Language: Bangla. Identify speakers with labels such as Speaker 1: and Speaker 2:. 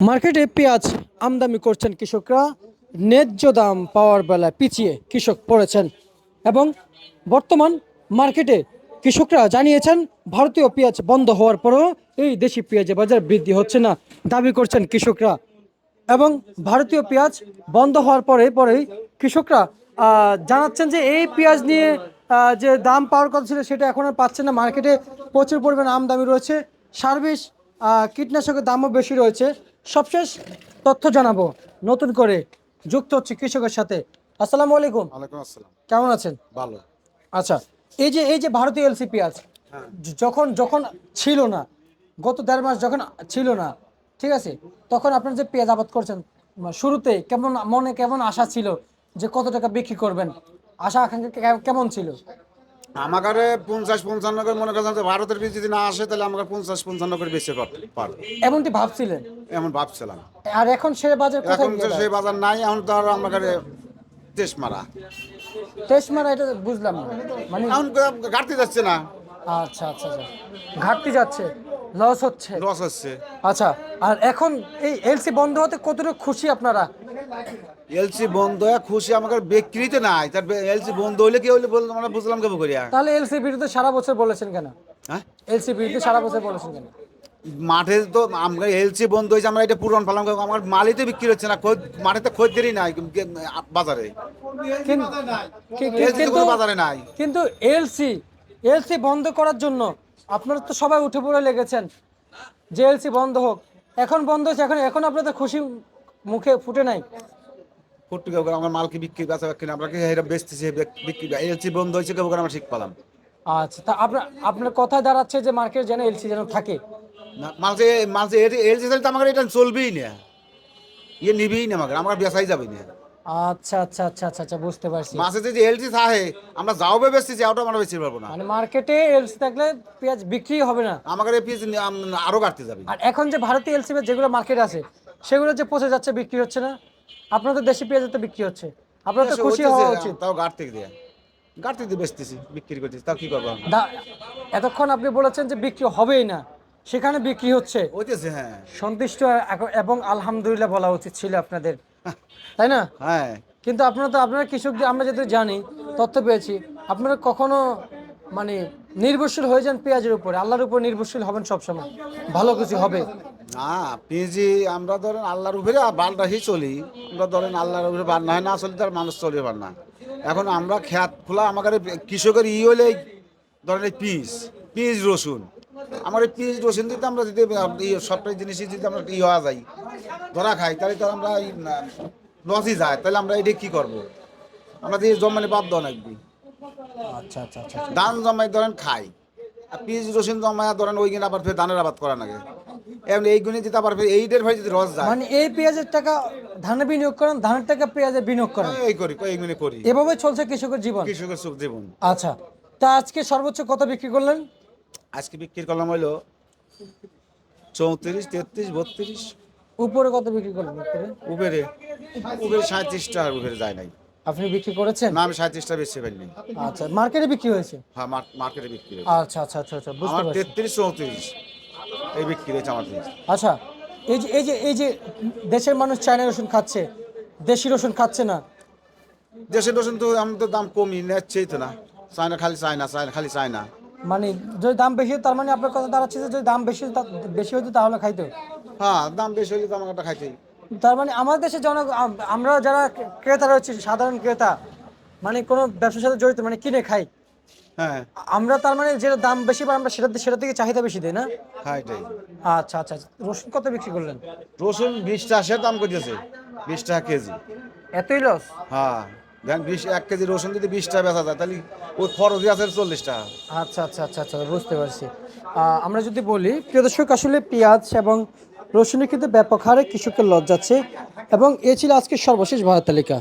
Speaker 1: মার্কেটে পেঁয়াজ আমদানি করছেন কৃষকরা, ন্যায্য দাম পাওয়ার বেলায় পিছিয়ে কৃষক পড়েছেন এবং বর্তমান মার্কেটে কৃষকরা জানিয়েছেন ভারতীয় পেঁয়াজ বন্ধ হওয়ার পরেও এই দেশি পেঁয়াজের বাজার বৃদ্ধি হচ্ছে না দাবি করছেন কৃষকরা। এবং ভারতীয় পেঁয়াজ বন্ধ হওয়ার পরেই কৃষকরা জানাচ্ছেন যে এই পেঁয়াজ নিয়ে যে দাম পাওয়ার কথা ছিল সেটা এখন আর পাচ্ছে না। মার্কেটে প্রচুর পরিমাণে আমদানি রয়েছে, সার্ভিস কীটনাশকের দামও বেশি রয়েছে। সবশেষ তথ্য জানাবো নতুন করে যুক্ত হচ্ছে কৃষকের সাথে। আসসালামু আলাইকুম।
Speaker 2: ওয়ালাইকুম আসসালাম।
Speaker 1: কেমন আছেন?
Speaker 2: ভালো।
Speaker 1: আচ্ছা, এই যে ভারতীয় এলসি পেঁয়াজ যখন যখন ছিল না, গত 1.5 মাস যখন ছিল না, ঠিক আছে, তখন আপনার যে পেঁয়াজ আবাদ করছেন শুরুতে কেমন আশা ছিল যে কত টাকা বিক্রি করবেন? আশা আকাঙ্ক্ষা কেমন ছিল?
Speaker 2: আমাকে 50-55 করে মনে করছেন যে ভারতের বীজ যদি না আসে তাহলে আমাকে 50-55 করে বেচে পারবে,
Speaker 1: এমনটি ভাবছিলেন?
Speaker 2: এমন ভাবছিলাম।
Speaker 1: আর এখন সে বাজার কোথায়
Speaker 2: এখন তো
Speaker 1: গিয়ে
Speaker 2: সেই বাজার নাই, এখন তো আর আমাকে দেশ মারা,
Speaker 1: টেস্ট মারা? এটা বুঝলাম না, মানে
Speaker 2: এখন ঘাটতি যাচ্ছে না।
Speaker 1: আচ্ছা আচ্ছা আচ্ছা, ঘাটতি যাচ্ছে, লস হচ্ছে।
Speaker 2: লস হচ্ছে।
Speaker 1: আচ্ছা, আর এখন এই এলসি বন্ধ হতে কতটুকু খুশি আপনারা?
Speaker 2: এলসি বন্ধ হয়ে খুশি, আমাকে বিক্রিতে নাই। তার এলসি বন্ধ হইলে কি হইলে আমরা বুঝলাম কেবো করিয়া।
Speaker 1: তাহলে এলসি বিরুদ্ধে সারা বছর বলেছেন কেন?
Speaker 2: হ্যাঁ,
Speaker 1: এলসি বিরুদ্ধে সারা বছর বলেছেন কেন?
Speaker 2: মাঠে তো আমরা এলসি বন্ধ হয়েছে, আমরা এটা পূরণ পেলাম, আমার মালই তো বিক্রি হচ্ছে না, মাঠে তো খদ্দেরই নাই বাজারে, এলসি তো কোনো বাজারে নাই।
Speaker 1: কিন্তু এলসি এলসি বন্ধ করার জন্য আপনারা তো সবাই উঠে পড়ে লেগেছেন যে এলসি বন্ধ হোক। এখন বন্ধ হয়েছে, এখন আপনাদের খুশি মুখে ফুটে নাই?
Speaker 2: ফুটে কেউ আমার মালকে বিক্রি বেচা কিনা আমরা বেচতেছি বিক্রি, এলসি বন্ধ হয়েছে কেউ আমরা ঠিক পেলাম।
Speaker 1: আচ্ছা, তা আপনার কথায় দাঁড়াচ্ছে যে মার্কেট যেন এলসি যেন থাকে।
Speaker 2: মালসে মালসে এলসি তো আমার এটা চলবেই না, ইয়ে নিবেই না, আমার বেচাই যাবে না।
Speaker 1: আচ্ছা আচ্ছা আচ্ছা আচ্ছা আচ্ছা, বুঝতে পারছি।
Speaker 2: মাসে যে এলসি থাকে আমরা যাও বেচতেছি, ওটা আমরা বেচতে পারবো না।
Speaker 1: মানে মার্কেটে এলসি থাকলে পেঁয়াজ বিক্রি হবে না,
Speaker 2: আমাদের এই পিস আরো কাটতে যাবে।
Speaker 1: আর এখন যে ভারতীয় এলসি যেগুলো মার্কেটে আছে সেগুলো যে পচে যাচ্ছে, বিক্রি হচ্ছে না। আপনাদের দেশি পেঁয়াজ তো বিক্রি হচ্ছে, আপনার তো খুশি হওয়া উচিত।
Speaker 2: তাও গাড়তে দিয়ে বেচতেছি, বিক্রি করতেছি, তাও কি করবো?
Speaker 1: এতক্ষণ আপনি বলেছেন যে বিক্রি হবেই না, সেখানে বিক্রি হচ্ছে।
Speaker 2: হইতেছে, হ্যাঁ।
Speaker 1: সন্তুষ্ট এবং আলহামদুলিল্লাহ বলা উচিত ছিল আপনাদের, তাই না?
Speaker 2: হ্যাঁ,
Speaker 1: কিন্তু আপনারা কৃষকদের আমরা যেহেতু জানি, তথ্য পেয়েছি, আপনারা কখনো মানে নির্ভরশীল হয়ে যান পেঁয়াজের উপরে, আল্লাহর উপর নির্ভরশীল হবেন সবসময়, ভালো কিছু হবে
Speaker 2: না পেঁয়াজি আমরা ধরেন আল্লাহর উপরে বাল রাখি চলি। আমরা ধরেন আল্লাহর উপরে বাল না হয় না চলি, তার মানুষ চলবে পার না। এখন আমরা খেত খোলা আমাদের কৃষকের হলে ধরেন এই পিঁয়াজ রসুন, আমার এই পিঁয়াজ রসুন দিতে আমরা যদি সবটাই জিনিসই যদি আমরা হওয়া যাই ধরা খাই, তাহলে তো আমরা লসই যায়, তাহলে আমরা এটা কি করবো? আমরা দিয়ে জমানে বাধ্য লাগবে।
Speaker 1: আচ্ছা আচ্ছা আচ্ছা,
Speaker 2: ধান জমাই ধরেন খাই, আর পিঁয়াজ রসুন জমায় ধরেন ওইখানে আবার ফের ধানের আবাদ করা লাগে। এমনি এইগুলি যদি আবার এইদের ভাই যদি রস যায়,
Speaker 1: মানে এই পেঁয়াজের টাকা ধানে বিনিয়োগ করেন, ধানের টাকা পেঁয়াজে বিনিয়োগ করেন,
Speaker 2: এইগুলি করি।
Speaker 1: এভাবে চলছে কৃষকের জীবন।
Speaker 2: কৃষকের সুখ জীবন।
Speaker 1: আচ্ছা, তা আজকে সর্বোচ্চ কত বিক্রি করলেন?
Speaker 2: আজকে বিক্রি করলাম হইলো 34, 33, 32।
Speaker 1: উপরে কত বিক্রি করলেন?
Speaker 2: উবেরে 37টার উপরে যায় নাই।
Speaker 1: আপনি বিক্রি করেছেন?
Speaker 2: না, আমি 37টা বেশি পাইনি।
Speaker 1: আচ্ছা, মার্কেটে বিক্রি হয়েছে?
Speaker 2: হ্যাঁ, মার্কেটে বিক্রি হয়েছে।
Speaker 1: আচ্ছা আচ্ছা আচ্ছা আচ্ছা, বুঝতে
Speaker 2: আমার
Speaker 1: পারছি।
Speaker 2: 33, 34 এই বিক্রি হয়েছে আমার।
Speaker 1: আচ্ছা, এই যে দেশের মানুষ চায়না রসুন খাচ্ছে, দেশি রসুন খাচ্ছে না।
Speaker 2: দেশের রসুন তো আমাদের দাম কমই নেচ্ছেই তো না, চায়না খালি চায়না।
Speaker 1: মানে যদি দাম বেশি হয়, তার মানে আপনার কথা দাঁড়াচ্ছে যে যদি দাম বেশি হতো তাহলে খাইতো।
Speaker 2: হ্যাঁ, দাম বেশি হলে তো আমার একটা খাইতেই।
Speaker 1: তার মানে আমাদের দেশে আমরা যারা ক্রেতা রয়েছে, সাধারণ ক্রেতা, মানে কোনো ব্যবসার সাথে জড়িত, মানে কিনে খাই,
Speaker 2: হ্যাঁ,
Speaker 1: আমরা তার মানে যেটা দাম বেশি পাই আমরা সেটা থেকে চাহিদা বেশি দেই না।
Speaker 2: হ্যাঁ এটাই।
Speaker 1: আচ্ছা আচ্ছা আচ্ছা, রসুন কত বিক্রি করলেন?
Speaker 2: রসুন 20 টাকা সে দাম করতেছে, 20 টাকা কেজি।
Speaker 1: এতই লস?
Speaker 2: হ্যাঁ, দেন 1 কেজি রসুন যদি 20 টাকা বেচা যায় তাহলে ওই খরচ আছে 40 টাকা।
Speaker 1: আচ্ছা আচ্ছা আচ্ছা আচ্ছা, বুঝতে পারছি। আমরা যদি বলি প্রিয় দর্শক, আসলে পেঁয়াজ এবং রসুনের কিন্তু ব্যাপক হারে কৃষকের লস যাচ্ছে এবং এ ছিল আজকের সর্বশেষ বাজার তালিকা।